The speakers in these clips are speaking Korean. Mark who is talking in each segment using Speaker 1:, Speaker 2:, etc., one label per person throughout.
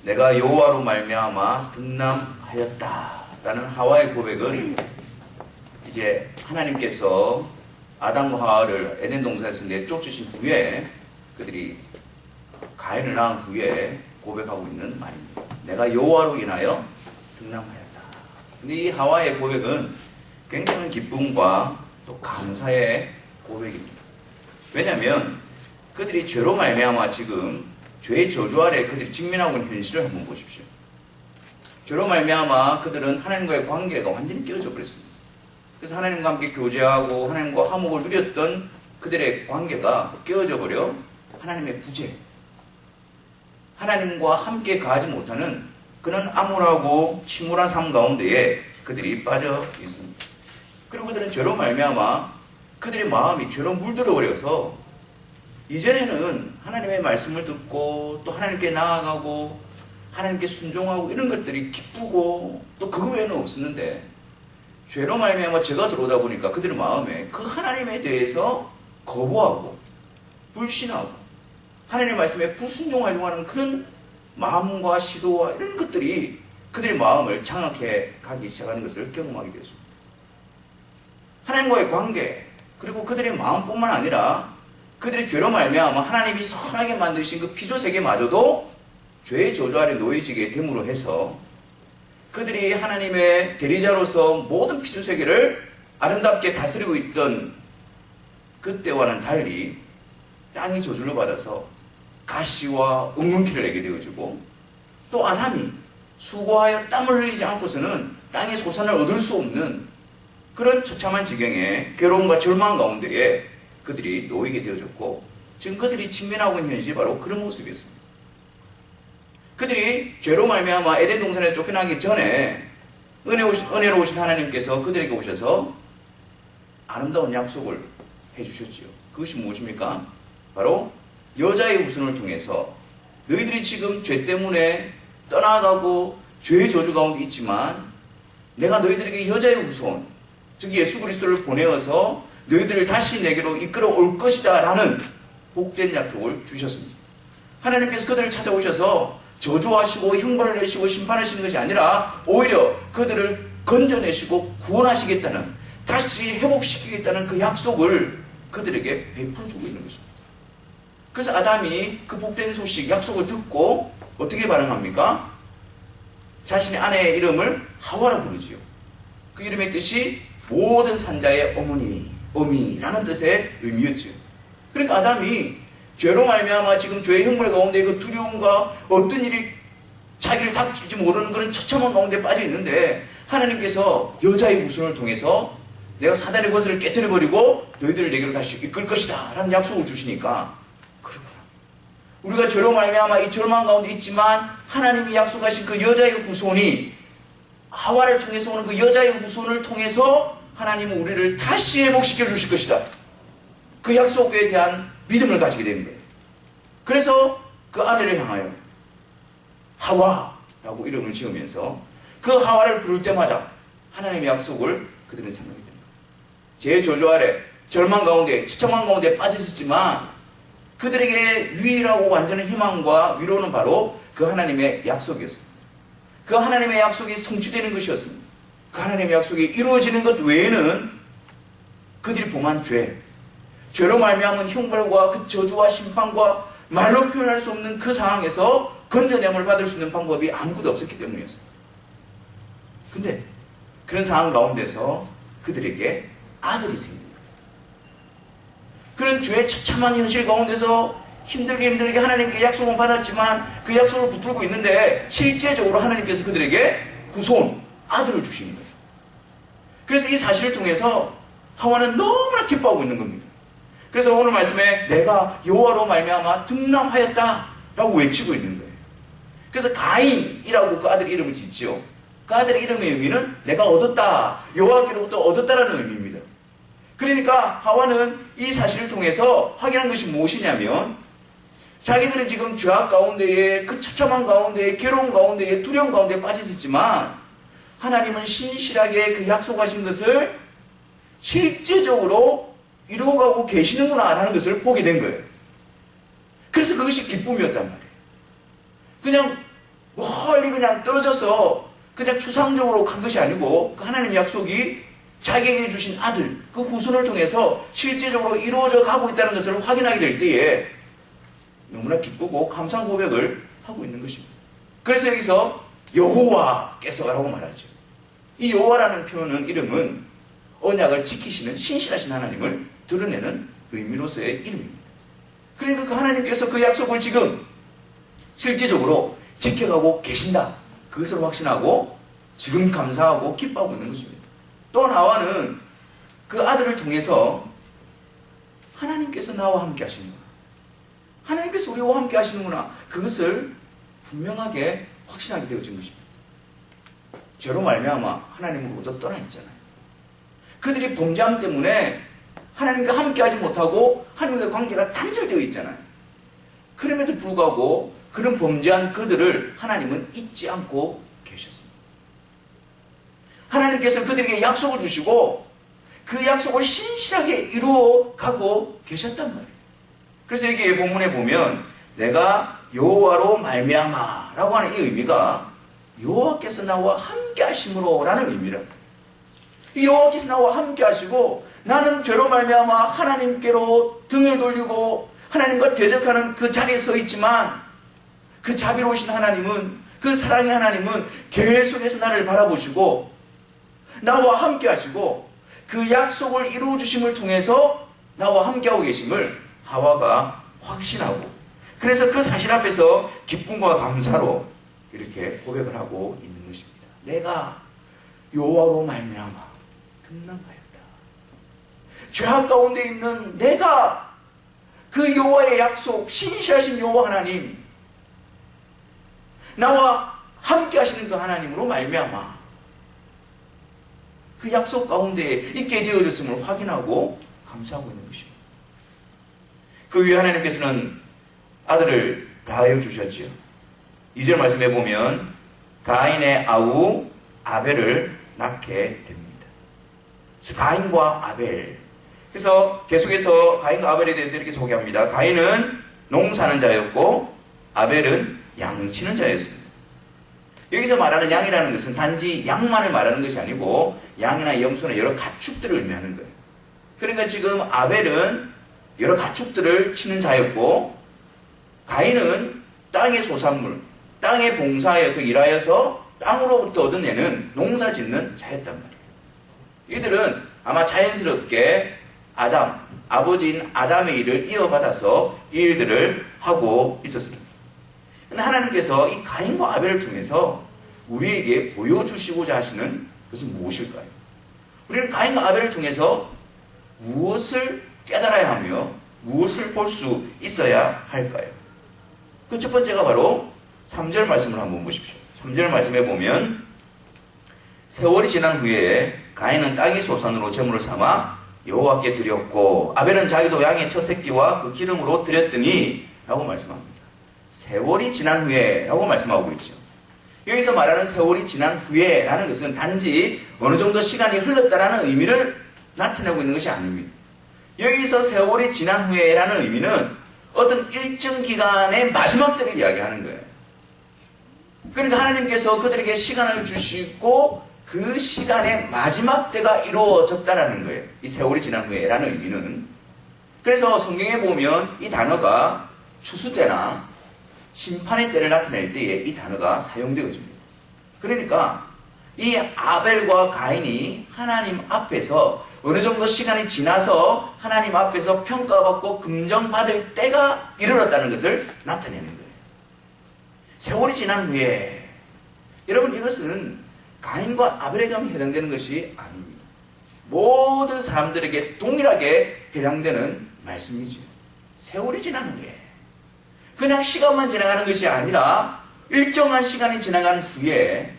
Speaker 1: 내가 여호와로 말미암아 등남하였다라는 하와의 고백은 이제 하나님께서 아담과 하와를 에덴 동산에서 내쫓으신 후에 그들이 가인을 낳은 후에 고백하고 있는 말입니다. 내가 여호와로 인하여 등남하였다. 근데 이 하와의 고백은 굉장한 기쁨과 또 감사의 고백입니다. 왜냐하면 그들이 죄로 말미암아 지금 죄의 저주 아래 그들이 직면하고 있는 현실을 한번 보십시오. 죄로 말미암아 그들은 하나님과의 관계가 완전히 깨어져 버렸습니다. 그래서 하나님과 함께 교제하고 하나님과 화목을 누렸던 그들의 관계가 깨어져 버려 하나님의 부재, 하나님과 함께 가지 못하는 그런 암울하고 침울한 삶 가운데에 그들이 빠져 있습니다. 그리고 그들은 죄로 말미암아 그들의 마음이 죄로 물들어 버려서 이전에는 하나님의 말씀을 듣고 또 하나님께 나아가고 하나님께 순종하고 이런 것들이 기쁘고 또 그거 외에는 없었는데 죄로 말미암아 죄가 들어오다 보니까 그들의 마음에 그 하나님에 대해서 거부하고 불신하고 하나님의 말씀에 불순종하려고 하는 그런 마음과 시도와 이런 것들이 그들의 마음을 장악해 가기 시작하는 것을 경험하게 되었습니다. 하나님과의 관계 그리고 그들의 마음뿐만 아니라 그들의 죄로 말미암아 하나님이 선하게 만드신 그 피조세계마저도 죄의 저주 아래 놓여지게 됨으로 해서 그들이 하나님의 대리자로서 모든 피조세계를 아름답게 다스리고 있던 그때와는 달리 땅이 저주를 받아서 가시와 엉겅퀴를 내게 되어지고 또 아담이 수고하여 땀을 흘리지 않고서는 땅의 소산을 얻을 수 없는 그런 처참한 지경에 괴로움과 절망 가운데에 그들이 놓이게 되어졌고 지금 그들이 직면하고 있는 현실이 바로 그런 모습이었습니다. 그들이 죄로 말미암아 에덴 동산에서 쫓겨나기 전에 은혜로우신 하나님께서 그들에게 오셔서 아름다운 약속을 해주셨지요. 그것이 무엇입니까? 바로 여자의 후손을 통해서 너희들이 지금 죄 때문에 떠나가고 죄의 저주 가운데 있지만 내가 너희들에게 여자의 후손 즉 예수 그리스도를 보내어서 너희들을 다시 내게로 이끌어 올 것이다 라는 복된 약속을 주셨습니다. 하나님께서 그들을 찾아오셔서 저주하시고 형벌을 내시고 심판하시는 것이 아니라 오히려 그들을 건져내시고 구원하시겠다는 다시 회복시키겠다는 그 약속을 그들에게 베풀어 주고 있는 것입니다. 그래서 아담이 그 복된 소식 약속을 듣고 어떻게 반응합니까? 자신의 아내의 이름을 하와라 부르지요. 그 이름의 뜻이 모든 산자의 어미라는 뜻의 의미였죠. 그러니까 아담이 죄로 말미암아 지금 죄의 형벌 가운데 그 두려움과 어떤 일이 자기를 닥칠지 모르는 그런 처참한 가운데 빠져 있는데 하나님께서 여자의 후손을 통해서 내가 사단의 것을 깨뜨려버리고 너희들을 내게로 다시 이끌 것이다 라는 약속을 주시니까 그렇구나. 우리가 죄로 말미암아 이 절망 가운데 있지만 하나님이 약속하신 그 여자의 후손이 하와를 통해서 오는 그 여자의 후손을 통해서 하나님은 우리를 다시 회복시켜 주실 것이다. 그 약속에 대한 믿음을 가지게 된 거예요. 그래서 그 아내를 향하여 하와라고 이름을 지으면서 그 하와를 부를 때마다 하나님의 약속을 그들은 생각이 됩니다. 제 저주 아래 절망 가운데 처참한 가운데 빠져 있었지만 그들에게 유일하고 완전한 희망과 위로는 바로 그 하나님의 약속이었습니다. 그 하나님의 약속이 성취되는 것이었습니다. 그 하나님의 약속이 이루어지는 것 외에는 그들이 범한 죄로 말미암은 형벌과 그 저주와 심판과 말로 표현할 수 없는 그 상황에서 건져냄을 받을 수 있는 방법이 아무것도 없었기 때문이었습니다. 근데 그런 상황 가운데서 그들에게 아들이 생깁니다. 그런 죄의 처참한 현실 가운데서 힘들게 하나님께 약속은 받았지만 그 약속을 붙들고 있는데 실제적으로 하나님께서 그들에게 후손, 아들을 주시는 거예요. 그래서 이 사실을 통해서 하와는 너무나 기뻐하고 있는 겁니다. 그래서 오늘 말씀에 내가 여호와로 말미암아 등남하였다 라고 외치고 있는 거예요. 그래서 가인이라고 그 아들 이름을 짓지요. 그 아들의 이름의 의미는 내가 얻었다, 여호와께로부터 얻었다라는 의미입니다. 그러니까 하와는 이 사실을 통해서 확인한 것이 무엇이냐면 자기들은 지금 죄악 가운데에 그 처참한 가운데에 괴로움 가운데에 두려움 가운데에 빠져 있었지만 하나님은 신실하게 그 약속하신 것을 실제적으로 이루어가고 계시는구나 라는 것을 보게 된 거예요. 그래서 그것이 기쁨이었단 말이에요. 그냥 빨리 그냥 떨어져서 그냥 추상적으로 간 것이 아니고 그 하나님의 약속이 자기에게 주신 아들, 그 후손을 통해서 실제적으로 이루어져 가고 있다는 것을 확인하게 될 때에 너무나 기쁘고 감사한 고백을 하고 있는 것입니다. 그래서 여기서 여호와께서라고 말하죠. 이 여호와라는 표현은, 이름은 언약을 지키시는 신실하신 하나님을 드러내는 의미로서의 이름입니다. 그러니까 그 하나님께서 그 약속을 지금 실제적으로 지켜가고 계신다. 그것을 확신하고 지금 감사하고 기뻐하고 있는 것입니다. 또 나와는 그 아들을 통해서 하나님께서 나와 함께 하시는구나, 하나님께서 우리와 함께 하시는구나, 그것을 분명하게 확신하게 되어진 것입니다. 죄로 말미암아 하나님으로부터 떠나 있잖아요. 그들이 범죄함 때문에 하나님과 함께 하지 못하고 하나님과의 관계가 단절되어 있잖아요. 그럼에도 불구하고 그런 범죄한 그들을 하나님은 잊지 않고 계셨습니다. 하나님께서 그들에게 약속을 주시고 그 약속을 신실하게 이루어 가고 계셨단 말이에요. 그래서 여기 본문에 보면 내가 여호와로 말미암아 라고 하는 이 의미가 여호와께서 나와 함께 하심으로 라는 의미라. 이 여호와께서 나와 함께 하시고 나는 죄로 말미암아 하나님께로 등을 돌리고 하나님과 대적하는 그 자리에 서 있지만 그 자비로우신 하나님은, 그 사랑의 하나님은 계속해서 나를 바라보시고 나와 함께 하시고 그 약속을 이루어 주심을 통해서 나와 함께하고 계심을 하와가 확신하고, 그래서 그 사실 앞에서 기쁨과 감사로 이렇게 고백을 하고 있는 것입니다. 내가 여호와로 말미암아 등남하였다. 죄악 가운데 있는 내가 그 여호와의 약속, 신실하신 여호와 하나님, 나와 함께 하시는 그 하나님으로 말미암아 그 약속 가운데 있게 되어졌음을 확인하고 감사하고 있는 것입니다. 그 위에 하나님께서는 아들을 다하여 주셨지요. 2절 말씀해 보면 가인의 아우 아벨을 낳게 됩니다. 그래서 가인과 아벨, 그래서 계속해서 가인과 아벨에 대해서 이렇게 소개합니다. 가인은 농사하는 자였고 아벨은 양치는 자였습니다. 여기서 말하는 양이라는 것은 단지 양만을 말하는 것이 아니고 양이나 염소나 여러 가축들을 의미하는 거예요. 그러니까 지금 아벨은 여러 가축들을 치는 자였고 가인은 땅의 소산물, 땅의 봉사에서 일하여서 땅으로부터 얻어내는 농사 짓는 자였단 말이에요. 이들은 아마 자연스럽게 아버지인 아담의 일을 이어받아서 이 일들을 하고 있었습니다. 그런데 하나님께서 이 가인과 아벨을 통해서 우리에게 보여주시고자 하시는 것은 무엇일까요? 우리는 가인과 아벨을 통해서 무엇을 깨달아야 하며 무엇을 볼 수 있어야 할까요? 그 첫 번째가 바로 3절 말씀을 한번 보십시오. 3절 말씀에 보면 세월이 지난 후에 가인은 땅의 소산으로 제물을 삼아 여호와께 드렸고 아벨은 자기도 양의 첫 새끼와 그 기름으로 드렸더니 라고 말씀합니다. 세월이 지난 후에 라고 말씀하고 있죠. 여기서 말하는 세월이 지난 후에 라는 것은 단지 어느 정도 시간이 흘렀다라는 의미를 나타내고 있는 것이 아닙니다. 여기서 세월이 지난 후에 라는 의미는 어떤 일정 기간의 마지막 때를 이야기하는 거예요. 그러니까 하나님께서 그들에게 시간을 주시고 그 시간의 마지막 때가 이루어졌다라는 거예요. 이 세월이 지난 후에 라는 의미는. 그래서 성경에 보면 이 단어가 추수 때나 심판의 때를 나타낼 때에 이 단어가 사용되어집니다. 그러니까 이 아벨과 가인이 하나님 앞에서 어느 정도 시간이 지나서 하나님 앞에서 평가받고 긍정받을 때가 이르렀다는 것을 나타내는 거예요. 세월이 지난 후에, 여러분 이것은 가인과 아벨에게만 해당되는 것이 아닙니다. 모든 사람들에게 동일하게 해당되는 말씀이죠. 세월이 지난 후에, 그냥 시간만 지나가는 것이 아니라 일정한 시간이 지나간 후에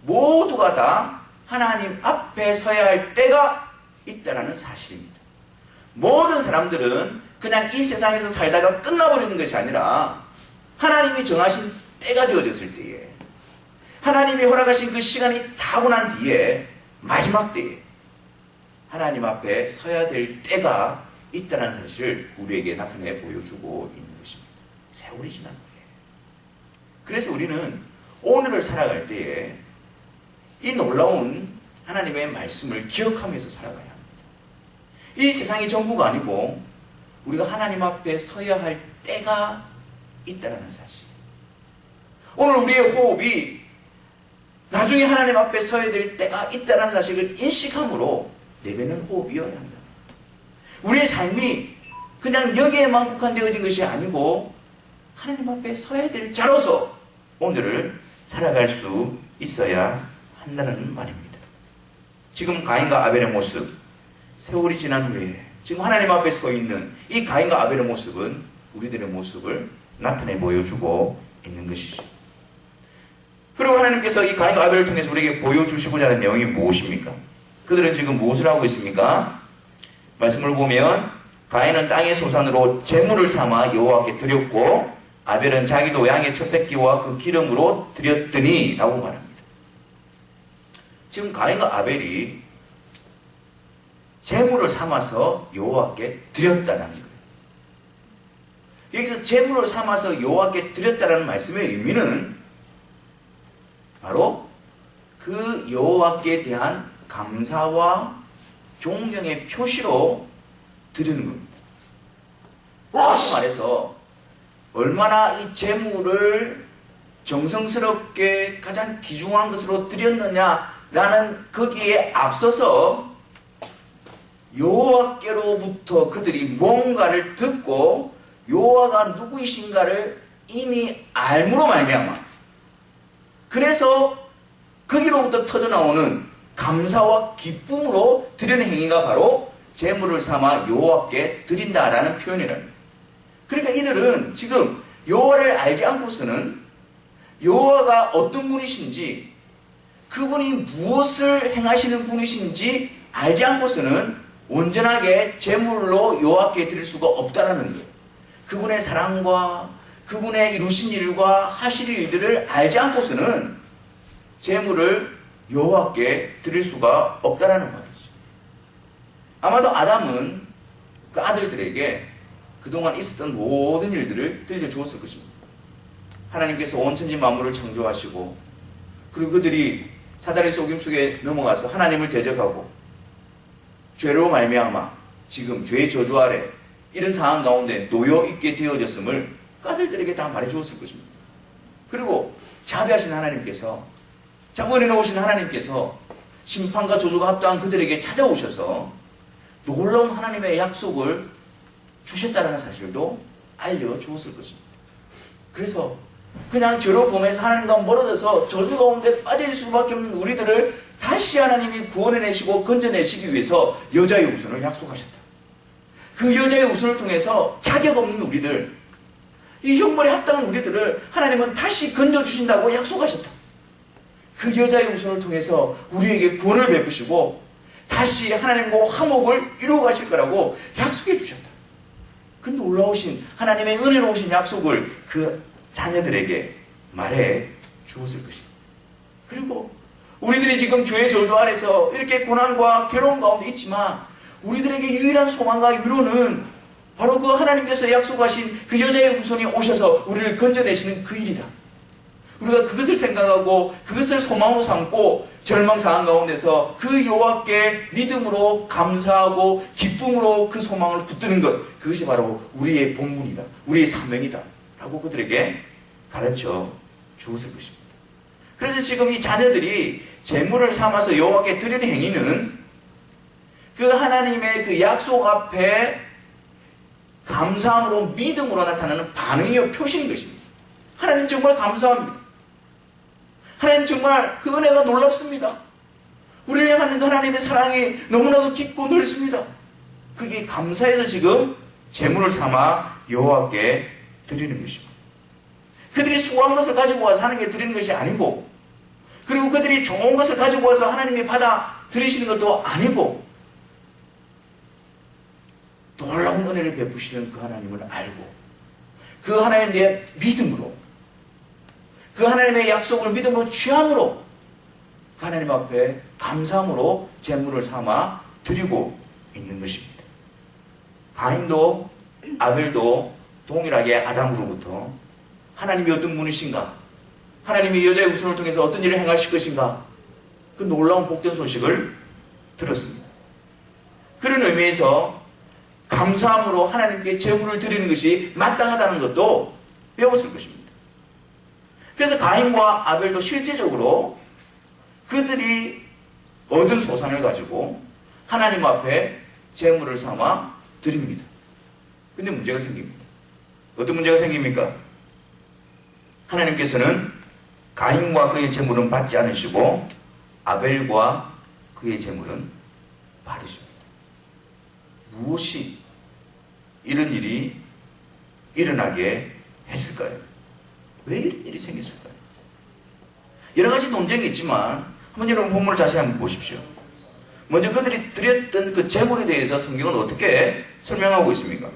Speaker 1: 모두가 다 하나님 앞에 서야 할 때가 있다는 사실입니다. 모든 사람들은 그냥 이 세상에서 살다가 끝나버리는 것이 아니라 하나님이 정하신 때가 되어졌을 때에, 하나님이 허락하신 그 시간이 다 하고 난 뒤에 마지막 때에 하나님 앞에 서야 될 때가 있다는 사실을 우리에게 나타내 보여주고 있는 것입니다. 세월이 지난 후에. 그래서 우리는 오늘을 살아갈 때에 이 놀라운 하나님의 말씀을 기억하면서 살아가야 합니다. 이 세상이 전부가 아니고 우리가 하나님 앞에 서야 할 때가 있다는 사실. 오늘 우리의 호흡이 나중에 하나님 앞에 서야 될 때가 있다는 사실을 인식함으로 내뱉는 호흡이어야 한다. 우리의 삶이 그냥 여기에만 국한되어진 것이 아니고 하나님 앞에 서야 될 자로서 오늘을 살아갈 수 있어야 한다는 말입니다. 지금 가인과 아벨의 모습, 세월이 지난 후에 지금 하나님 앞에 서 있는 이 가인과 아벨의 모습은 우리들의 모습을 나타내 보여주고 있는 것이죠. 그리고 하나님께서 이 가인과 아벨을 통해서 우리에게 보여주시고자 하는 내용이 무엇입니까? 그들은 지금 무엇을 하고 있습니까? 말씀을 보면 가인은 땅의 소산으로 제물을 삼아 여호와께 드렸고 아벨은 자기도 양의 첫 새끼와 그 기름으로 드렸더니 라고 말합니다. 지금 가인과 아벨이 제물을 삼아서 여호와께 드렸다는 거예요. 여기서 제물을 삼아서 여호와께 드렸다는 말씀의 의미는 바로 그 여호와께 대한 감사와 존경의 표시로 드리는 겁니다. 다시 말해서 얼마나 이 제물을 정성스럽게 가장 귀중한 것으로 드렸느냐라는 거기에 앞서서 여호와께로부터 그들이 뭔가를 듣고 여호와가 누구이신가를 이미 알므로 말미암아 그래서 거기로부터 터져나오는 감사와 기쁨으로 드리는 행위가 바로 제물을 삼아 여호와께 드린다라는 표현이랍니다. 그러니까 이들은 지금 여호와를 알지 않고서는 여호와가 어떤 분이신지 그분이 무엇을 행하시는 분이신지 알지 않고서는 온전하게 제물로 여호와께 드릴 수가 없다라는 거예요. 그분의 사랑과 그분의 이루신 일과 하실 일들을 알지 않고서는 제물을 여호와께 드릴 수가 없다라는 말이죠. 아마도 아담은 그 아들들에게 그동안 있었던 모든 일들을 들려주었을 것입니다. 하나님께서 온 천지 만물을 창조하시고 그리고 그들이 사단의 속임 속에 넘어가서 하나님을 대적하고 죄로 말미암아 지금 죄의 저주 아래 이런 상황 가운데 놓여 있게 되어졌음을 그 아들들에게 다 말해주었을 것입니다. 그리고 자비하신 하나님께서 은혜 놓으신 하나님께서 심판과 저주가 합당한 그들에게 찾아오셔서 놀라운 하나님의 약속을 주셨다는 사실도 알려주었을 것입니다. 그래서 그냥 죄로 범해서 하나님과 멀어져서 저주 가운데 빠질 수밖에 없는 우리들을 다시 하나님이 구원해내시고 건져내시기 위해서 여자의 우선을 약속하셨다. 그 여자의 우선을 통해서 자격 없는 우리들, 이 형벌에 합당한 우리들을 하나님은 다시 건져주신다고 약속하셨다. 그 여자의 우선을 통해서 우리에게 구원을 베푸시고 다시 하나님과 화목을 이루어 가실 거라고 약속해 주셨다. 그 놀라우신 하나님의 은혜로우신 약속을 그 자녀들에게 말해 주었을 것입니다. 그리고 우리들이 지금 죄의 저주 아래서 이렇게 고난과 괴로움 가운데 있지만 우리들에게 유일한 소망과 위로는 바로 그 하나님께서 약속하신 그 여자의 후손이 오셔서 우리를 건져내시는 그 일이다. 우리가 그것을 생각하고 그것을 소망으로 삼고 절망상황 가운데서 그 여호와께 믿음으로 감사하고 기쁨으로 그 소망을 붙드는 것, 그것이 바로 우리의 본분이다. 우리의 사명이다. 라고 그들에게 가르쳐 주었을 것입니다. 그래서 지금 이 자녀들이 제물을 삼아서 여호와께 드리는 행위는 그 하나님의 그 약속 앞에 감사함으로 믿음으로 나타나는 반응이요 표시인 것입니다. 하나님 정말 감사합니다. 하나님 정말 그 은혜가 놀랍습니다. 우리를 향하는 그 하나님의 사랑이 너무나도 깊고 넓습니다. 그게 감사해서 지금 제물을 삼아 여호와께 드리는 것입니다. 그들이 수고한 것을 가지고 와서 하나님께 드리는 것이 아니고 그리고 그들이 좋은 것을 가지고 와서 하나님이 받아 들이시는 것도 아니고 놀라운 은혜를 베푸시는 그 하나님을 알고 그 하나님의 믿음으로 그 하나님의 약속을 믿음으로 취함으로 그 하나님 앞에 감사함으로 제물을 삼아 드리고 있는 것입니다. 가인도 아벨도 동일하게 아담으로부터 하나님이 어떤 분이신가, 하나님이 여자의 후손을 통해서 어떤 일을 행하실 것인가? 그 놀라운 복된 소식을 들었습니다. 그런 의미에서 감사함으로 하나님께 제물을 드리는 것이 마땅하다는 것도 배웠을 것입니다. 그래서 가인과 아벨도 실제적으로 그들이 얻은 소산을 가지고 하나님 앞에 제물을 삼아 드립니다. 근데 문제가 생깁니다. 어떤 문제가 생깁니까? 하나님께서는 가인과 그의 제물은 받지 않으시고 아벨과 그의 제물은 받으십니다. 무엇이 이런 일이 일어나게 했을까요? 왜 이런 일이 생겼을까요? 여러 가지 논쟁이 있지만 한번 여러분 본문을 자세히 한번 보십시오. 먼저 그들이 드렸던 그 제물에 대해서 성경은 어떻게 설명하고 있습니까?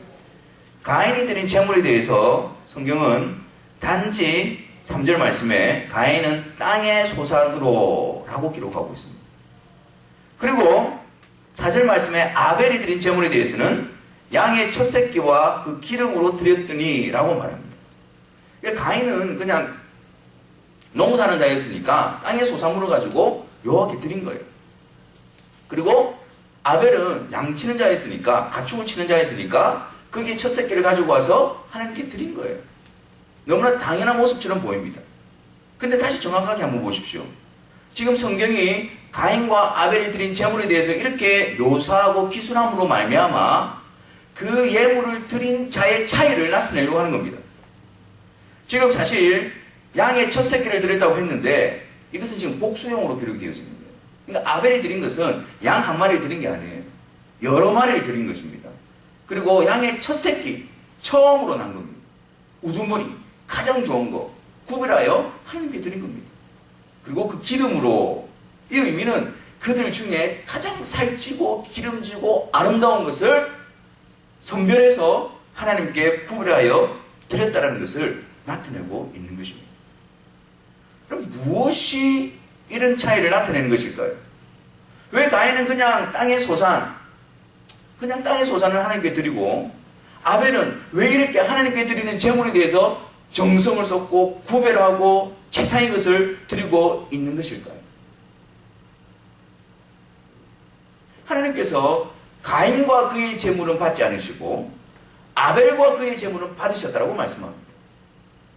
Speaker 1: 가인이 드린 제물에 대해서 성경은 단지 3절 말씀에 가인은 땅의 소산으로 라고 기록하고 있습니다. 그리고 4절 말씀에 아벨이 드린 제물에 대해서는 양의 첫 새끼와 그 기름으로 드렸더니 라고 말합니다. 그러니까 가인은 그냥 농사하는 자였으니까 땅의 소산물을 가지고 여호와께 드린 거예요. 그리고 아벨은 양 치는 자였으니까, 가축을 치는 자였으니까 거기에 첫 새끼를 가지고 와서 하나님께 드린 거예요. 너무나 당연한 모습처럼 보입니다. 근데 다시 정확하게 한번 보십시오. 지금 성경이 가인과 아벨이 드린 제물에 대해서 이렇게 묘사하고 기술함으로 말미암아 그 예물을 드린 자의 차이를 나타내려고 하는 겁니다. 지금 사실 양의 첫 새끼를 드렸다고 했는데 이것은 지금 복수형으로 기록이 되어진 거예요. 그러니까 아벨이 드린 것은 양 한 마리를 드린 게 아니에요. 여러 마리를 드린 것입니다. 그리고 양의 첫 새끼, 처음으로 난 겁니다. 우두머리, 가장 좋은 거 구별하여 하나님께 드린 겁니다. 그리고 그 기름으로, 이 의미는 그들 중에 가장 살찌고 기름지고 아름다운 것을 선별해서 하나님께 구별하여 드렸다는 것을 나타내고 있는 것입니다. 그럼 무엇이 이런 차이를 나타내는 것일까요? 왜 가인은 그냥 땅의 소산을 하나님께 드리고 아벨은 왜 이렇게 하나님께 드리는 제물에 대해서 정성을 쏟고 구별하고 최상의 것을 드리고 있는 것일까요? 하나님께서 가인과 그의 제물은 받지 않으시고 아벨과 그의 제물은 받으셨다고 말씀합니다.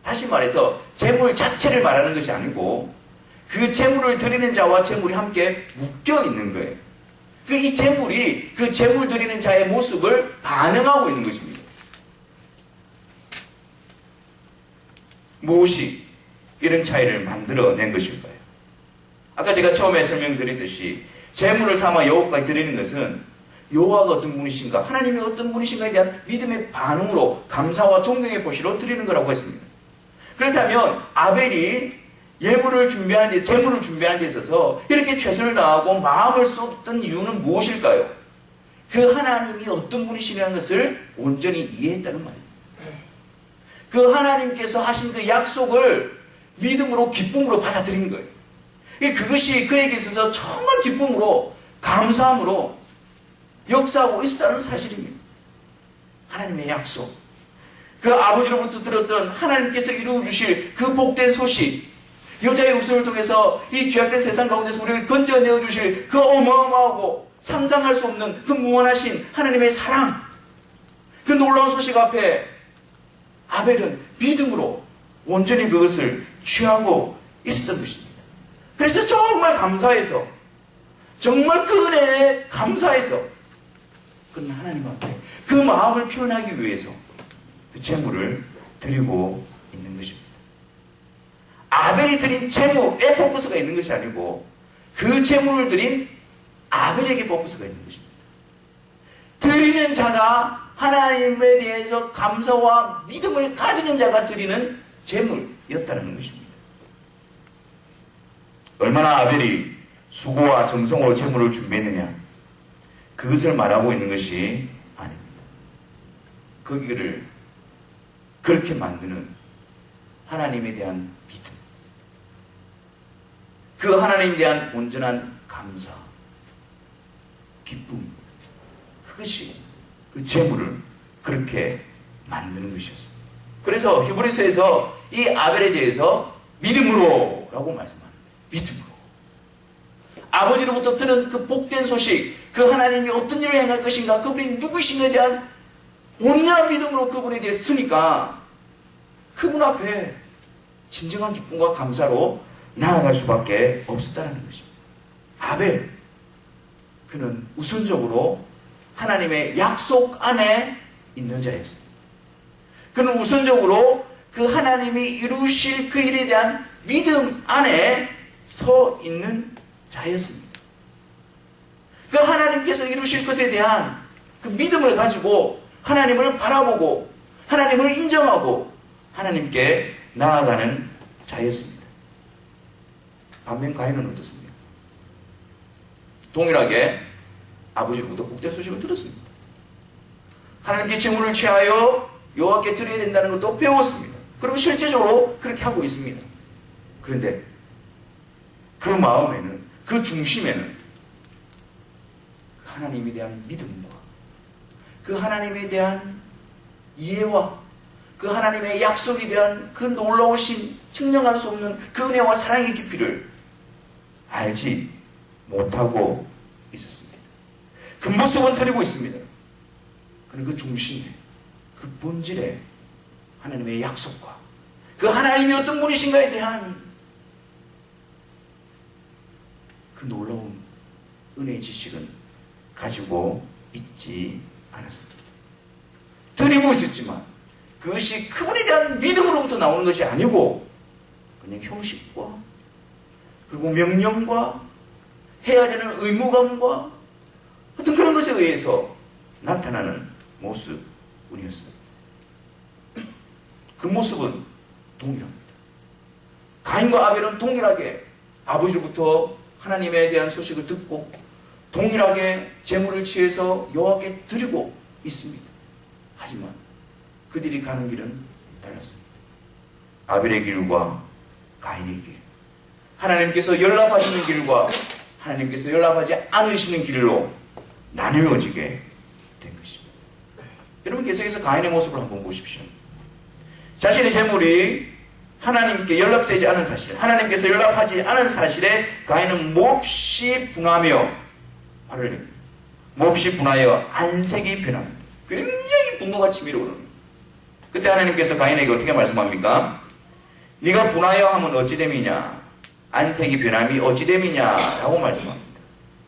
Speaker 1: 다시 말해서 제물 자체를 말하는 것이 아니고 그 제물을 드리는 자와 제물이 함께 묶여 있는 거예요. 이 제물이 그 제물 드리는 자의 모습을 반영하고 있는 것입니다. 무엇이 이런 차이를 만들어낸 것일까요? 아까 제가 처음에 설명드렸듯이 제물을 삼아 여호와께 드리는 것은 여호와가 어떤 분이신가, 하나님이 어떤 분이신가에 대한 믿음의 반응으로 감사와 존경의 보시로 드리는 거라고 했습니다. 그렇다면 아벨이 예물을 준비하는 데, 제물을 준비하는 데 있어서 이렇게 최선을 다하고 마음을 쏟던 이유는 무엇일까요? 그 하나님이 어떤 분이시라는 것을 온전히 이해했다는 말입니다. 그 하나님께서 하신 그 약속을 믿음으로 기쁨으로 받아들인 거예요. 그것이 그에게 있어서 정말 기쁨으로 감사함으로 역사하고 있었다는 사실입니다. 하나님의 약속, 그 아버지로부터 들었던 하나님께서 이루어주실 그 복된 소식, 여자의 후손을 통해서 이 죄악된 세상 가운데서 우리를 건져내어 주실 그 어마어마하고 상상할 수 없는 그 무한하신 하나님의 사랑, 그 놀라운 소식 앞에 아벨은 믿음으로 온전히 그것을 취하고 있었던 것입니다. 그래서 정말 감사해서, 정말 그 은혜에 감사해서 그는 하나님 앞에 그 마음을 표현하기 위해서 그 제물을 드리고 있는 것입니다. 아벨이 드린 제물에 포커스가 있는 것이 아니고 그 제물을 드린 아벨에게 포커스가 있는 것입니다. 드리는 자가 하나님에 대해서 감사와 믿음을 가지는 자가 드리는 제물이었다는 것입니다. 얼마나 아벨이 수고와 정성으로 제물을 준비했느냐, 그것을 말하고 있는 것이 아닙니다. 거기를 그렇게 만드는 하나님에 대한 믿음, 그 하나님에 대한 온전한 감사, 기쁨, 그것이 그 제물을 그렇게 만드는 것이었습니다. 그래서 히브리서에서 이 아벨에 대해서 믿음으로 라고 말씀합니다. 믿음으로. 아버지로부터 들은 그 복된 소식, 그 하나님이 어떤 일을 행할 것인가, 그분이 누구신가에 대한 온전한 믿음으로 그분에 대해 쓰니까 그분 앞에 진정한 기쁨과 감사로 나아갈 수밖에 없었다는 것입니다. 아벨, 그는 우선적으로 하나님의 약속 안에 있는 자였습니다. 그는 우선적으로 그 하나님이 이루실 그 일에 대한 믿음 안에 서 있는 자였습니다. 그 하나님께서 이루실 것에 대한 그 믿음을 가지고 하나님을 바라보고 하나님을 인정하고 하나님께 나아가는 자였습니다. 반면 가인은 어떻습니까? 동일하게 아버지로부터 복된 소식을 들었습니다. 하나님께 제물을 취하여 여호와께 드려야 된다는 것도 배웠습니다. 그리고 실제적으로 그렇게 하고 있습니다. 그런데 그 마음에는, 그 중심에는 하나님에 대한 믿음과 그 하나님에 대한 이해와 그 하나님의 약속에 대한 그 놀라우신 측량할 수 없는 그 은혜와 사랑의 깊이를 알지 못하고 있었습니다. 그 모습은 드리고 있습니다. 그런데 그 중심에, 그 본질에 하나님의 약속과 그 하나님이 어떤 분이신가에 대한 그 놀라운 은혜의 지식은 가지고 있지 않았습니다. 드리고 있었지만 그것이 그분에 대한 믿음으로부터 나오는 것이 아니고 그냥 형식과 그리고 명령과 해야 되는 의무감과 어떤 그런 것에 의해서 나타나는 모습뿐이었습니다. 그 모습은 동일합니다. 가인과 아벨은 동일하게 아버지로부터 하나님에 대한 소식을 듣고 동일하게 제물을 취해서 여호와께 드리고 있습니다. 하지만 그들이 가는 길은 달랐습니다. 아벨의 길과 가인의 길, 하나님께서 연락하시는 길과 하나님께서 연락하지 않으시는 길로 나뉘어지게 된 것입니다. 여러분 계속해서 가인의 모습을 한번 보십시오. 자신의 제물이 하나님께 연락되지 않은 사실, 하나님께서 연락하지 않은 사실에 가인은 몹시 분하며 화를 냅니다. 몹시 분하여 안색이 변합니다. 굉장히 분노가 치밀어 오릅니다. 그때 하나님께서 가인에게 어떻게 말씀합니까? 네가 분하여 하면 어찌 됨이냐? 안색이 변함이 어찌 됨이냐? 라고 말씀합니다.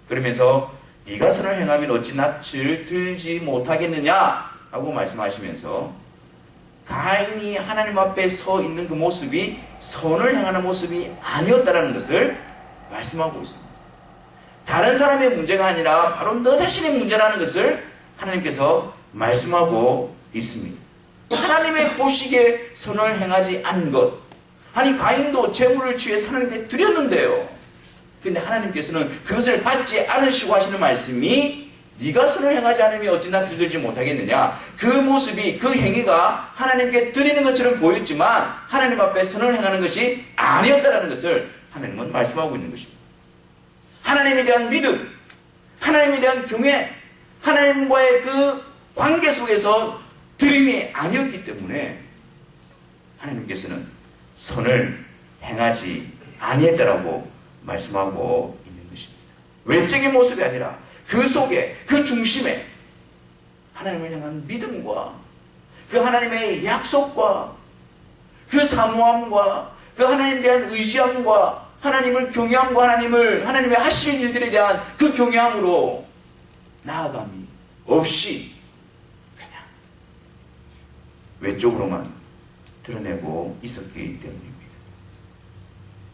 Speaker 1: 그러면서 네가 선을 행하면 어찌 낯을 들지 못하겠느냐? 라고 말씀하시면서 가인이 하나님 앞에 서 있는 그 모습이 선을 향하는 모습이 아니었다는 것을 말씀하고 있습니다. 다른 사람의 문제가 아니라 바로 너 자신의 문제라는 것을 하나님께서 말씀하고 있습니다. 하나님의 보시기에 선을 행하지 않은 것. 아니 가인도 제물을 취해서 하나님께 드렸는데요. 그런데 하나님께서는 그것을 받지 않으시고 하시는 말씀이 네가 선을 행하지 않으면 어찌 낯을 들지 못하겠느냐. 그 모습이, 그 행위가 하나님께 드리는 것처럼 보였지만 하나님 앞에 선을 행하는 것이 아니었다는 것을 하나님은 말씀하고 있는 것입니다. 하나님에 대한 믿음, 하나님에 대한 경외, 하나님과의 그 관계 속에서 드림이 아니었기 때문에 하나님께서는 선을 행하지 아니했다라고 말씀하고 있는 것입니다. 외적인 모습이 아니라 그 속에, 그 중심에 하나님을 향한 믿음과 그 하나님의 약속과 그 사모함과 그 하나님에 대한 의지함과 하나님을 경외함과 하나님의 하실 일들에 대한 그 경외함으로 나아감이 없이 그냥 외적으로만 드러내고 있었기 때문입니다.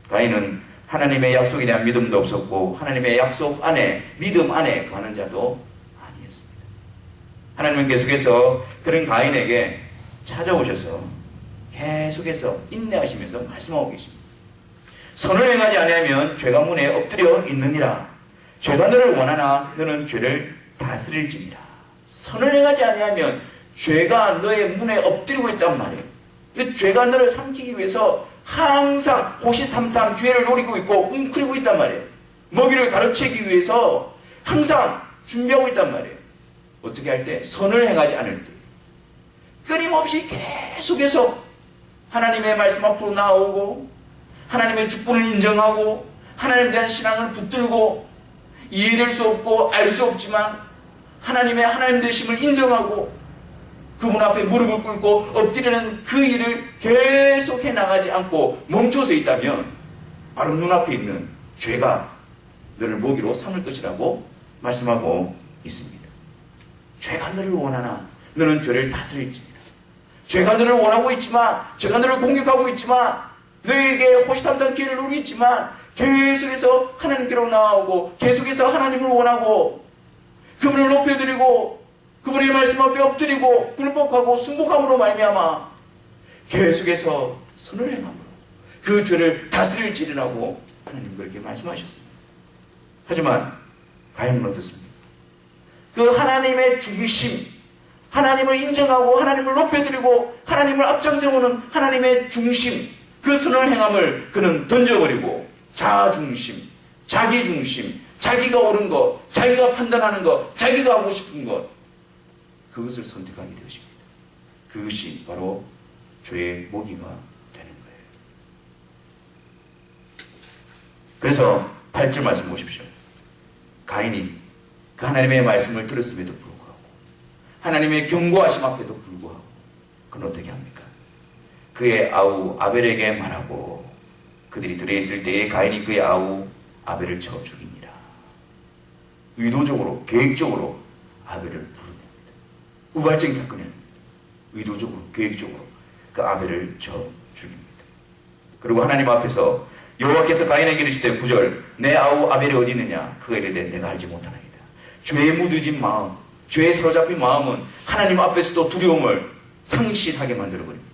Speaker 1: 가인은 하나님의 약속에 대한 믿음도 없었고 하나님의 약속 안에, 믿음 안에 가는 자도 아니었습니다. 하나님은 계속해서 그런 가인에게 찾아오셔서 계속해서 인내하시면서 말씀하고 계십니다. 선을 행하지 아니하면 죄가 문에 엎드려 있느니라. 죄가 너를 원하나 너는 죄를 다스릴지니라. 선을 행하지 아니하면 죄가 너의 문에 엎드리고 있단 말이에요. 죄가 너를 삼키기 위해서 항상 호시탐탐 기회를 노리고 있고 웅크리고 있단 말이에요. 먹이를 가로채기 위해서 항상 준비하고 있단 말이에요. 어떻게 할 때? 선을 행하지 않을 때. 끊임없이 계속해서 하나님의 말씀 앞으로 나오고 하나님의 축복을 인정하고 하나님에 대한 신앙을 붙들고 이해될 수 없고 알 수 없지만 하나님 되심을 인정하고 그분 앞에 무릎을 꿇고 엎드리는 그 일을 계속해 나가지 않고 멈춰서 있다면 바로 눈앞에 있는 죄가 너를 모기로 삼을 것이라고 말씀하고 있습니다. 죄가 너를 원하나 너는 죄를 다스릴지니라. 죄가 너를 원하고 있지만, 죄가 너를 공격하고 있지만, 너에게 호시탐탐 기회를 누리고 있지만 계속해서 하나님께로 나아오고 계속해서 하나님을 원하고 그분을 높여드리고 그분의 말씀 앞에 엎드리고 굴복하고 순복함으로 말미암아 계속해서 선을 행함으로 그 죄를 다스릴지라고 하나님 그렇게 말씀하셨습니다. 하지만 가인은 어떻습니까? 그 하나님의 중심, 하나님을 인정하고 하나님을 높여드리고 하나님을 앞장세우는 하나님의 중심, 그 선을 행함을 그는 던져버리고 자아중심, 자기중심, 자기가 옳은 것, 자기가 판단하는 것, 자기가 하고 싶은 것, 그것을 선택하게 되었습니다. 그것이 바로 죄의 모기가 되는 거예요. 그래서 8절 말씀 보십시오. 가인이 그 하나님의 말씀을 들었음에도 불구하고 하나님의 경고하심 앞에도 불구하고 그는 어떻게 합니까? 그의 아우 아벨에게 말하고 그들이 들어있을 때에 가인이 그의 아우 아벨을 쳐 죽이니라. 의도적으로 계획적으로 아벨을 부릅니다. 우발적인 사건이 아닙니다. 의도적으로 계획적으로 그 아벨을 쳐 죽입니다. 그리고 하나님 앞에서 여호와께서 가인에게 이르시되 9절 내 아우 아벨이 어디 있느냐? 그가 이르되 내가 알지 못하나이다. 죄에 묻어진 마음, 죄에 사로잡힌 마음은 하나님 앞에서도 두려움을 상실하게 만들어버립니다.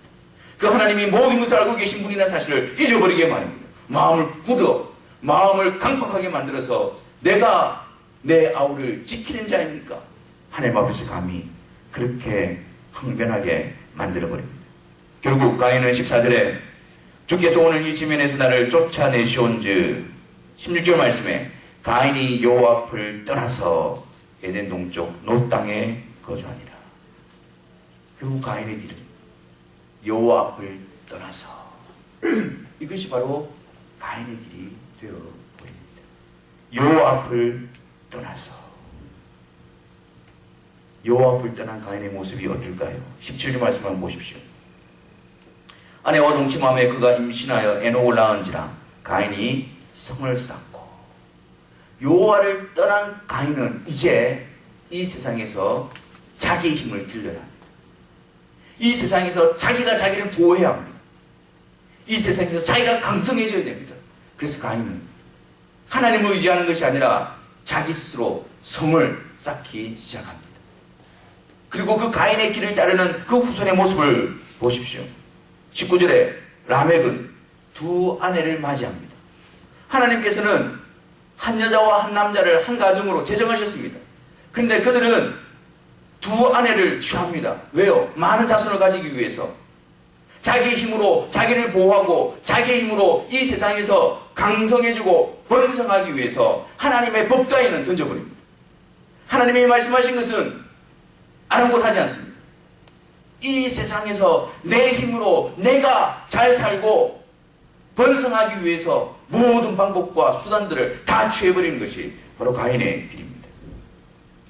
Speaker 1: 그 하나님이 모든 것을 알고 계신 분이라는 사실을 잊어버리게 말입니다. 마음을 굳어 마음을 강팍하게 만들어서 내가 내 아우를 지키는 자입니까? 하나님 앞에서 감히 그렇게 항변하게 만들어버립니다. 결국 가인은 14절에 주께서 오늘 이 지면에서 나를 쫓아내시온즉 16절 말씀에 가인이 여호와 앞을 떠나서 에덴 동쪽 놋 땅에 거주하니라. 결국 가인의 길은 여호와 앞을 떠나서 이것이 바로 가인의 길이 되어버립니다. 여호와 앞을 떠나서 여호와 앞을 떠난 가인의 모습이 어떨까요? 17절 말씀 한번 보십시오. 아내와 동침함에 그가 임신하여 에녹을 낳은지라 가인이 성을 쌓고. 여호와를 떠난 가인은 이제 이 세상에서 자기의 힘을 길러야 합니다. 이 세상에서 자기가 자기를 보호해야 합니다. 이 세상에서 자기가 강성해져야 됩니다. 그래서 가인은 하나님을 의지하는 것이 아니라 자기 스스로 성을 쌓기 시작합니다. 그리고 그 가인의 길을 따르는 그 후손의 모습을 보십시오. 19절에 라멕은 두 아내를 맞이합니다. 하나님께서는 한 여자와 한 남자를 한 가정으로 제정하셨습니다. 그런데 그들은 두 아내를 취합니다. 왜요? 많은 자손을 가지기 위해서. 자기의 힘으로 자기를 보호하고 자기의 힘으로 이 세상에서 강성해지고 번성하기 위해서 하나님의 법 따위는 던져버립니다. 하나님이 말씀하신 것은 아랑곳하지 않습니다. 이 세상에서 내 힘으로 내가 잘 살고 번성하기 위해서 모든 방법과 수단들을 다 취해버리는 것이 바로 가인의 길입니다.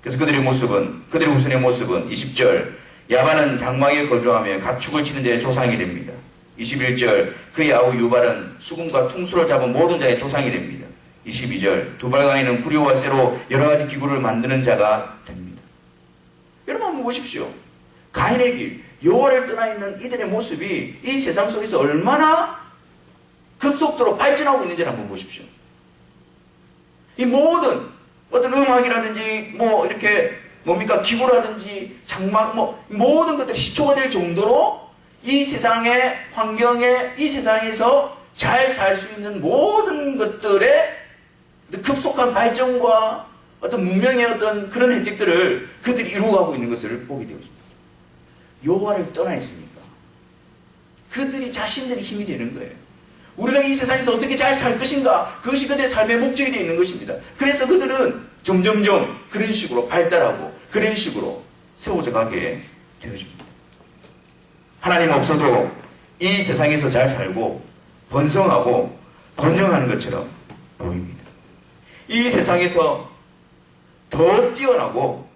Speaker 1: 그래서 그들의 모습은, 그들의 후손의 모습은 20절 야반은 장막에 거주하며 가축을 치는 자의 조상이 됩니다. 21절 그의 아우 유발은 수금과 퉁수를 잡은 모든 자의 조상이 됩니다. 22절 두발가인은 구려와 쇠로 여러 가지 기구를 만드는 자가 됩니다. 여러분 한번 보십시오. 가인의 길, 여호와를 떠나 있는 이들의 모습이 이 세상 속에서 얼마나 급속도로 발전하고 있는지를 한번 보십시오. 이 모든 어떤 음악이라든지 뭐 이렇게 뭡니까 기구라든지 장막 뭐 모든 것들이 시초가 될 정도로 이 세상의 환경에 이 세상에서 잘 살 수 있는 모든 것들의 급속한 발전과 어떤 문명의 어떤 그런 혜택들을 그들이 이루어가고 있는 것을 보게 되었습니다. 여호와를 떠나 있으니까 그들이 자신들이 힘이 되는 거예요. 우리가 이 세상에서 어떻게 잘 살 것인가, 그것이 그들의 삶의 목적이 되어 있는 것입니다. 그래서 그들은 점점점 그런 식으로 발달하고 그런 식으로 세워져 가게 되어집니다. 하나님 없어도 이 세상에서 잘 살고 번성하고 번영하는 것처럼 보입니다. 이 세상에서 더 뛰어나고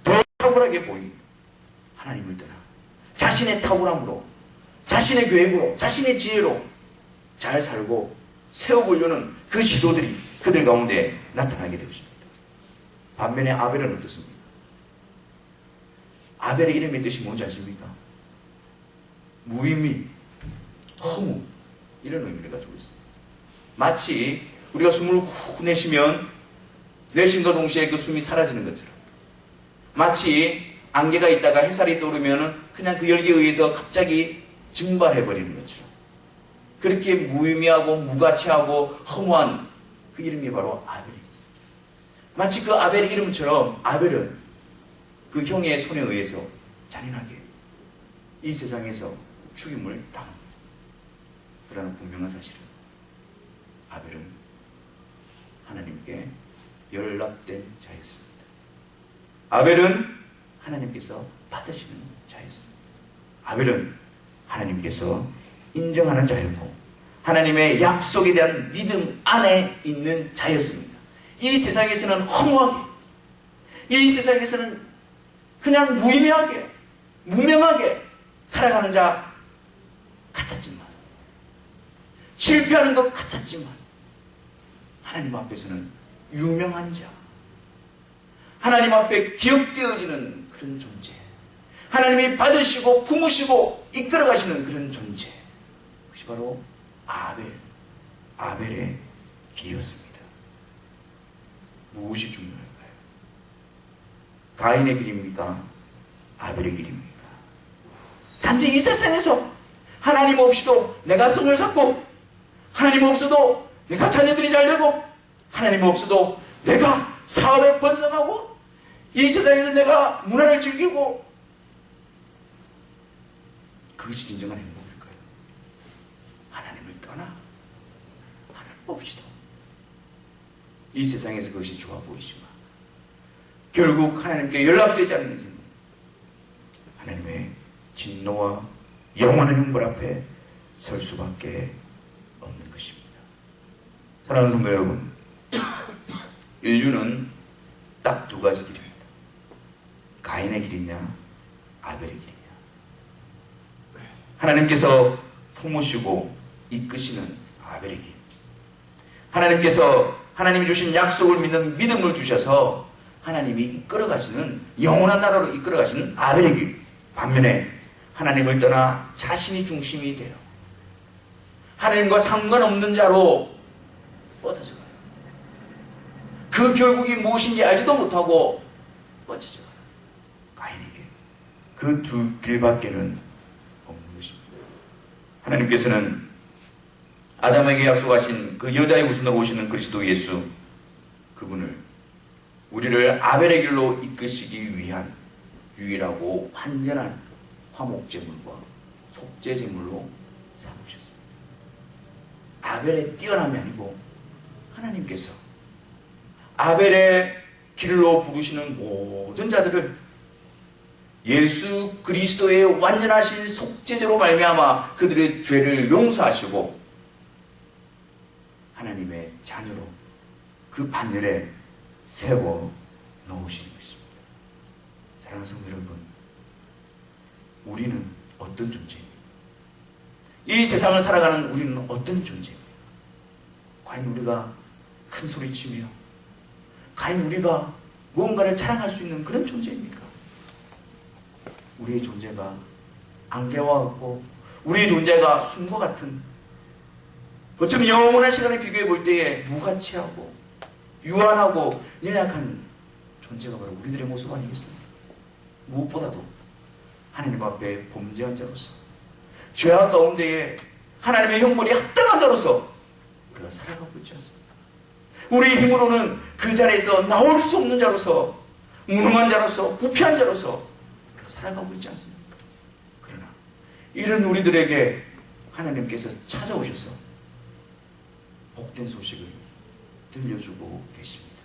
Speaker 1: 더 탁월하게 보입니다. 하나님을 떠나 자신의 탁월함으로, 자신의 계획으로, 자신의 지혜로 잘 살고 세워보려는 그 시도들이 그들 가운데 나타나게 되었습니다. 반면에 아벨은 어떻습니까? 아벨의 이름의 뜻이 뭔지 아십니까? 무의미, 허무, 이런 의미를 가지고 있습니다. 마치 우리가 숨을 후 내쉬면 내쉼과 동시에 그 숨이 사라지는 것처럼, 마치 안개가 있다가 햇살이 떠오르면 그냥 그 열기에 의해서 갑자기 증발해버리는 것처럼, 그렇게 무의미하고 무가치하고 허무한 그 이름이 바로 아벨입니다. 마치 그 아벨의 이름처럼 아벨은 그 형의 손에 의해서 잔인하게 이 세상에서 죽임을 당합니다. 그러나 분명한 사실은 아벨은 하나님께 연락된 자였습니다. 아벨은 하나님께서 받으시는 자였습니다. 아벨은 하나님께서 인정하는 자였고 하나님의 약속에 대한 믿음 안에 있는 자였습니다. 이 세상에서는 허무하게, 이 세상에서는 그냥 무의미하게, 무명하게 살아가는 자 같았지만, 실패하는 것 같았지만, 하나님 앞에서는 유명한 자, 하나님 앞에 기억되어지는 그런 존재, 하나님이 받으시고 품으시고 이끌어가시는 그런 존재, 그것이 바로 아벨의 길이었습니다. 무엇이 중요할까요? 가인의 길입니까? 아벨의 길입니까? 단지 이 세상에서 하나님 없이도 내가 성을 쌓고, 하나님 없어도 내가 자녀들이 잘 되고, 하나님 없어도 내가 사업에 번성하고, 이 세상에서 내가 문화를 즐기고, 그것이 진정한 행복일까요? 하나님을 떠나 하나님 없이도 이 세상에서 그것이 좋아 보이지만 결국 하나님께 연락되지 않는 인생은 하나님의 진노와 영원한 형벌 앞에 설 수밖에 없는 것입니다. 사랑하는 성도 여러분, 인류는 딱 두 가지 길입니다. 가인의 길이냐, 아벨의 길이냐. 하나님께서 품으시고 이끄시는 아벨의 길, 하나님께서 하나님이 주신 약속을 믿는 믿음을 주셔서 하나님이 이끌어가시는, 영원한 나라로 이끌어가시는 아벨의 길. 반면에 하나님을 떠나 자신이 중심이 되어 하나님과 상관없는 자로 뻗어져 가요. 그 결국이 무엇인지 알지도 못하고 뻗어져 가요. 가인의 길. 그 두 길밖에는 없는 것입니다. 하나님께서는 아담에게 약속하신 그 여자의 후손으로 오시는 그리스도 예수, 그분을 우리를 아벨의 길로 이끄시기 위한 유일하고 완전한 화목제물과 속죄제물로 삼으셨습니다. 아벨의 뛰어남이 아니고 하나님께서 아벨의 길로 부르시는 모든 자들을 예수 그리스도의 완전하신 속죄제로 말미암아 그들의 죄를 용서하시고 하나님의 자녀로 그 반열에 세워 넣으시는 것입니다. 사랑하는 성도 여러분, 우리는 어떤 존재입니까? 이 세상을 살아가는 우리는 어떤 존재입니까? 과연 우리가 큰 소리치며, 과연 우리가 무언가를 자랑할 수 있는 그런 존재입니까? 우리의 존재가 안개와 같고, 우리의 존재가 숨과 같은, 어쩌면 영원한 시간에 비교해 볼 때에 무가치하고 유한하고 연약한 존재가 바로 우리들의 모습 아니겠습니까? 무엇보다도 하나님 앞에 범죄한 자로서, 죄악 가운데에 하나님의 형벌이 합당한 자로서 우리가 살아가고 있지 않습니까? 우리의 힘으로는 그 자리에서 나올 수 없는 자로서, 무능한 자로서, 부패한 자로서 우리가 살아가고 있지 않습니까? 그러나 이런 우리들에게 하나님께서 찾아오셔서 복된 소식을 들려주고 계십니다.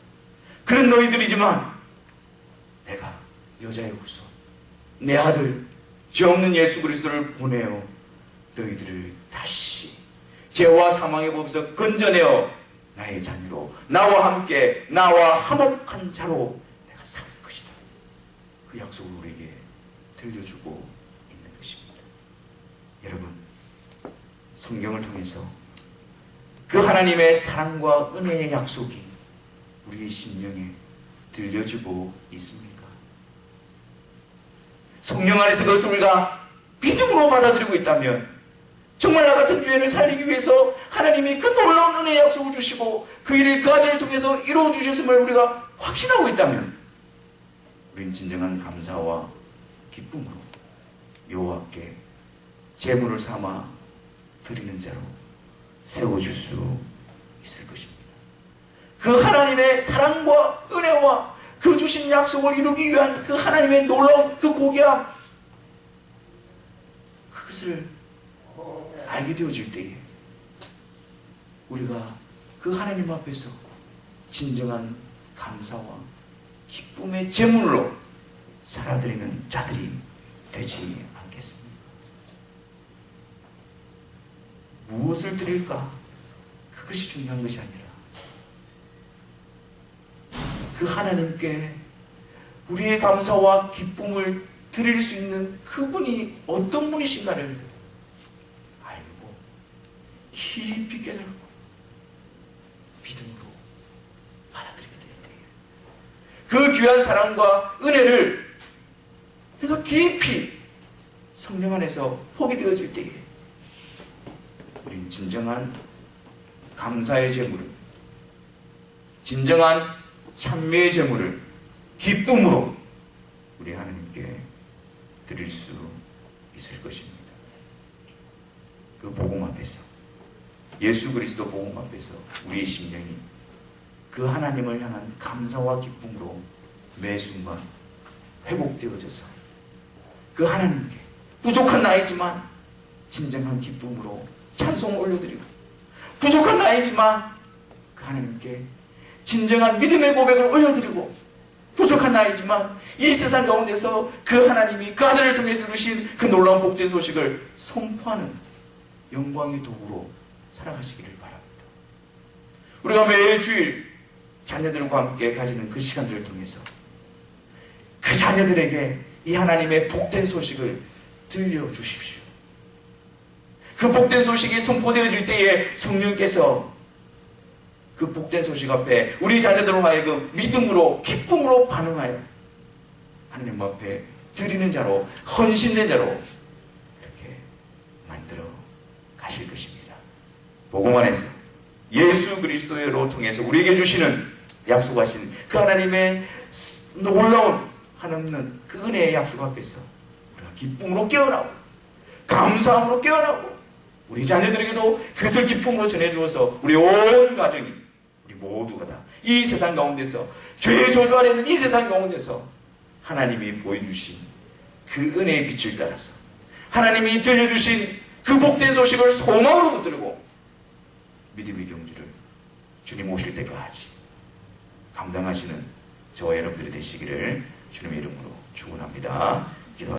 Speaker 1: 그런 너희들이지만 내가 여자의 후손, 내 아들, 죄 없는 예수 그리스도를 보내어 너희들을 다시 죄와 사망의 법에서 건져내어 나의 자녀로, 나와 함께 나와 화목한 자로 내가 살 것이다. 그 약속을 우리에게 들려주고 있는 것입니다. 여러분, 성경을 통해서 그 하나님의 사랑과 은혜의 약속이 우리의 심령에 들려주고 있습니까? 성령 안에서 그것을 우리가 믿음으로 받아들이고 있다면, 정말 나 같은 죄인을 살리기 위해서 하나님이 그 놀라운 은혜의 약속을 주시고 그 일을 그 아들을 통해서 이루어 주셨음을 우리가 확신하고 있다면, 우리는 진정한 감사와 기쁨으로 여호와께 제물을 삼아 드리는 자로 세워줄 수 있을 것입니다. 그 하나님의 사랑과 은혜와 그 주신 약속을 이루기 위한 그 하나님의 놀라운 그 고귀함, 그것을 알게 되어질 때에 우리가 그 하나님 앞에서 진정한 감사와 기쁨의 제물로 살아드리는 자들이 되지 않겠습니까? 무엇을 드릴까? 그것이 중요한 것이 아니라 그 하나님께 우리의 감사와 기쁨을 드릴 수 있는 그분이 어떤 분이신가를 알고 깊이 깨달고 믿음으로 받아들이게 될 때에 그 귀한 사랑과 은혜를 내가 깊이 성령 안에서 보게 되어질 때에 우리는 진정한 감사의 제물을, 진정한 찬미의 제물을 기쁨으로 우리 하나님께 드릴 수 있을 것입니다. 그 복음 앞에서, 예수 그리스도 복음 앞에서 우리의 심령이 그 하나님을 향한 감사와 기쁨으로 매 순간 회복되어져서 그 하나님께 부족한 나이지만 진정한 기쁨으로 찬송을 올려드리고, 부족한 나이지만 그 하나님께 진정한 믿음의 고백을 올려드리고, 부족한 나이지만 이 세상 가운데서 그 하나님이 그 아들을 통해서 이루신 그 놀라운 복된 소식을 선포하는 영광의 도구로 살아가시기를 바랍니다. 우리가 매주일 자녀들과 함께 가지는 그 시간들을 통해서 그 자녀들에게 이 하나님의 복된 소식을 들려주십시오. 그 복된 소식이 선포되어질 때에 성령께서 그 복된 소식 앞에 우리 자녀들로 하여금 믿음으로 기쁨으로 반응하여 하나님 앞에 드리는 자로, 헌신된 자로 이렇게 만들어 가실 것입니다. 복음 안에서 예수 그리스도로 통해서 우리에게 주시는 약속하신 그 하나님의 놀라운 한없는 그 은혜의 약속 앞에서 우리가 기쁨으로 깨어나고 감사함으로 깨어나고 우리 자녀들에게도 그것을 기쁨으로 전해주어서 우리 온 가정이, 우리 모두가 다 이 세상 가운데서, 죄의 저주 아래 있는 이 세상 가운데서 하나님이 보여주신 그 은혜의 빛을 따라서 하나님이 들려주신 그 복된 소식을 소망으로 붙들고 믿음의 경주를 주님 오실 때까지 감당하시는 저와 여러분들이 되시기를 주님의 이름으로 축원합니다.